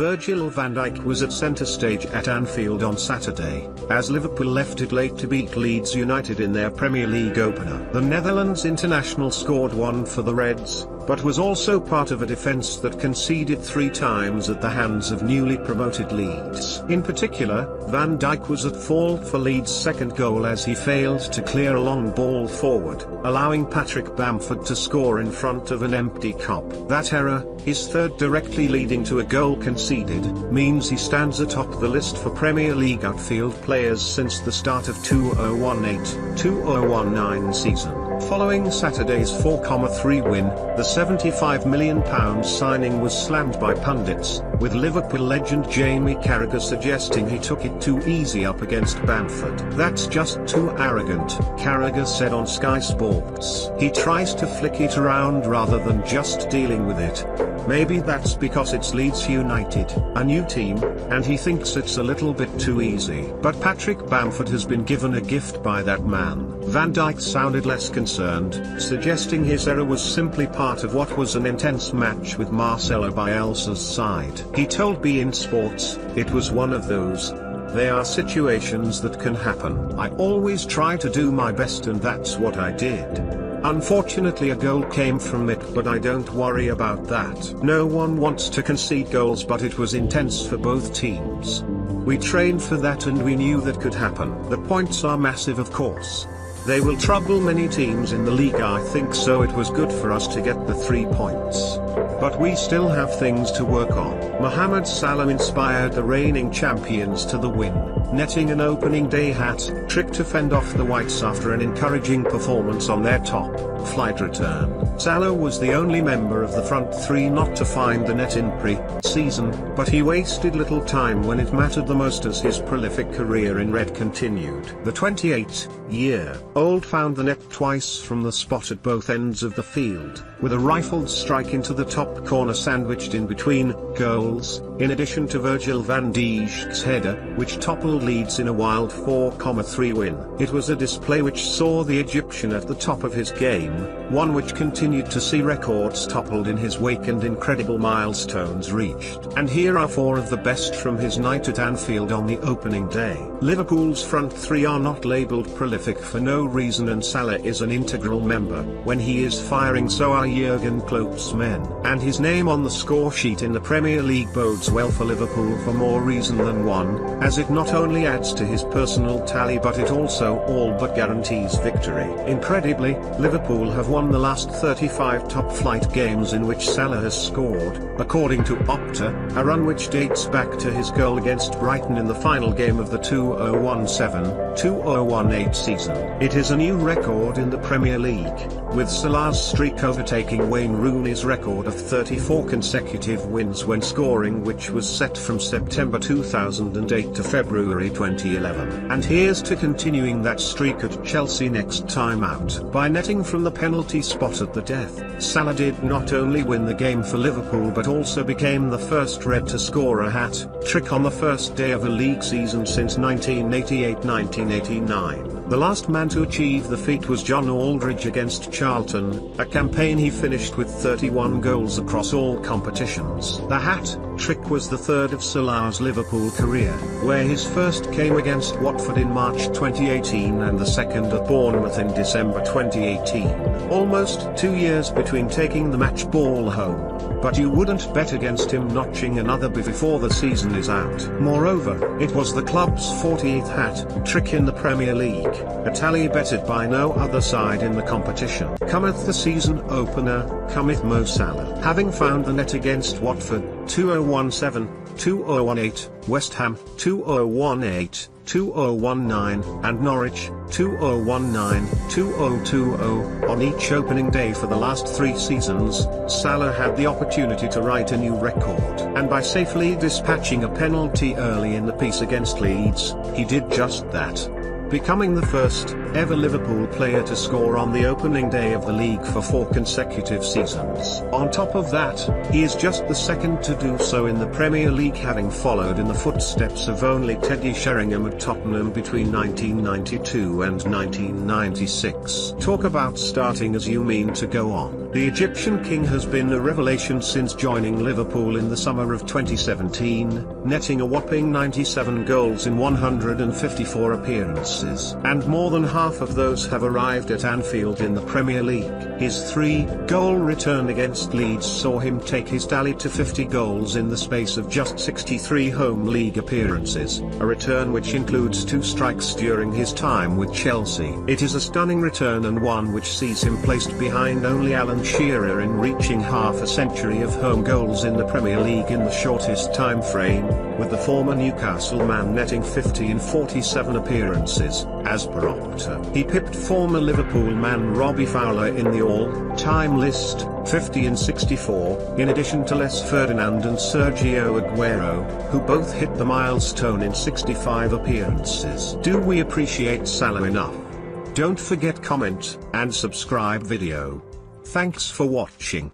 Virgil van Dijk was at centre stage at Anfield on Saturday, as Liverpool left it late to beat Leeds United in their Premier League opener. The Netherlands international scored one for the Reds, but was also part of a defence that conceded 3 times at the hands of newly promoted Leeds. In particular, Van Dijk was at fault for Leeds' second goal as he failed to clear a long ball forward, allowing Patrick Bamford to score in front of an empty Kop. That error, his third directly leading to a goal conceded, means he stands atop the list for Premier League outfield players since the start of 2018-2019 season. Following Saturday's 4-3 win, the £75 million signing was slammed by pundits, with Liverpool legend Jamie Carragher suggesting he took it too easy up against Bamford. "That's just too arrogant," Carragher said on Sky Sports. "He tries to flick it around rather than just dealing with it. Maybe that's because it's Leeds United, a new team, and he thinks it's a little bit too easy. But Patrick Bamford has been given a gift by that man." Van Dijk sounded less concerned, suggesting his error was simply part of what was an intense match with Marcelo Bielsa's side. He told beIN Sports, "It was one of those. There are situations that can happen. I always try to do my best and that's what I did. Unfortunately a goal came from it, but I don't worry about that. No one wants to concede goals, but it was intense for both teams. We trained for that and we knew that could happen. The points are massive, of course. They will trouble many teams in the league, I think, so it was good for us to get the 3 points. But we still have things to work on." Mohamed Salah inspired the reigning champions to the win, netting an opening day hat-trick to fend off the Whites after an encouraging performance on their top-flight return. Salah was the only member of the front three not to find the net in pre-season, but he wasted little time when it mattered the most as his prolific career in red continued. The 28-year-old found the net twice from the spot at both ends of the field, with a rifled strike into the top corner sandwiched in between goals, in addition to Virgil van Dijk's header, which toppled Leeds in a wild 4-3 win. It was a display which saw the Egyptian at the top of his game, one which continued to see records toppled in his wake and incredible milestones reached. And here are 4 of the best from his night at Anfield on the opening day. Liverpool's front three are not labelled prolific for no reason, and Salah is an integral member. When he is firing, so are Jurgen Klopp's men. And his name on the score sheet in the Premier League bodes well for Liverpool for more reason than one, as it not only adds to his personal tally but it also all but guarantees victory. Incredibly, Liverpool have won the last 35 top-flight games in which Salah has scored, according to Opta, a run which dates back to his goal against Brighton in the final game of the 2017-2018 season. It is a new record in the Premier League, with Salah's streak overtaking Wayne Rooney's record of 34 consecutive wins when scoring, which was set from September 2008 to February 2011. And here's to continuing that streak at Chelsea next time out. By netting from the penalty spot at the death, Salah did not only win the game for Liverpool but also became the first Red to score a hat-trick on the first day of a league season since 1988-1989. The last man to achieve the feat was John Aldridge against Charlton, a campaign he finished with 31 goals across all competitions. The hat-trick was the third of Salah's Liverpool career, where his first came against Watford in March 2018 and the second at Bournemouth in December 2018. Almost 2 years between taking the match ball home. But you wouldn't bet against him notching another before the season is out. Moreover, it was the club's 40th hat-trick in the Premier League, a tally betted by no other side in the competition. Cometh the season opener, cometh Mo Salah. Having found the net against Watford, 2017-2018, West Ham, 2018-2019, and Norwich, 2019-2020, on each opening day for the last 3 seasons, Salah had the opportunity to write a new record. And by safely dispatching a penalty early in the piece against Leeds, he did just that, becoming the first ever Liverpool player to score on the opening day of the league for 4 consecutive seasons. On top of that, he is just the second to do so in the Premier League, having followed in the footsteps of only Teddy Sheringham at Tottenham between 1992 and 1996. Talk about starting as you mean to go on. The Egyptian king has been a revelation since joining Liverpool in the summer of 2017, netting a whopping 97 goals in 154 appearances. And more than half of those have arrived at Anfield in the Premier League. His 3-goal return against Leeds saw him take his tally to 50 goals in the space of just 63 home league appearances, a return which includes 2 strikes during his time with Chelsea. It is a stunning return and one which sees him placed behind only Alan Shearer in reaching half a century of home goals in the Premier League in the shortest time frame, with the former Newcastle man netting 50 in 47 appearances, as per Opta. He pipped former Liverpool man Robbie Fowler in the all-time list, 50 in 64, in addition to Les Ferdinand and Sergio Aguero, who both hit the milestone in 65 appearances. Do we appreciate Salah enough? Don't forget comment and subscribe video. Thanks for watching.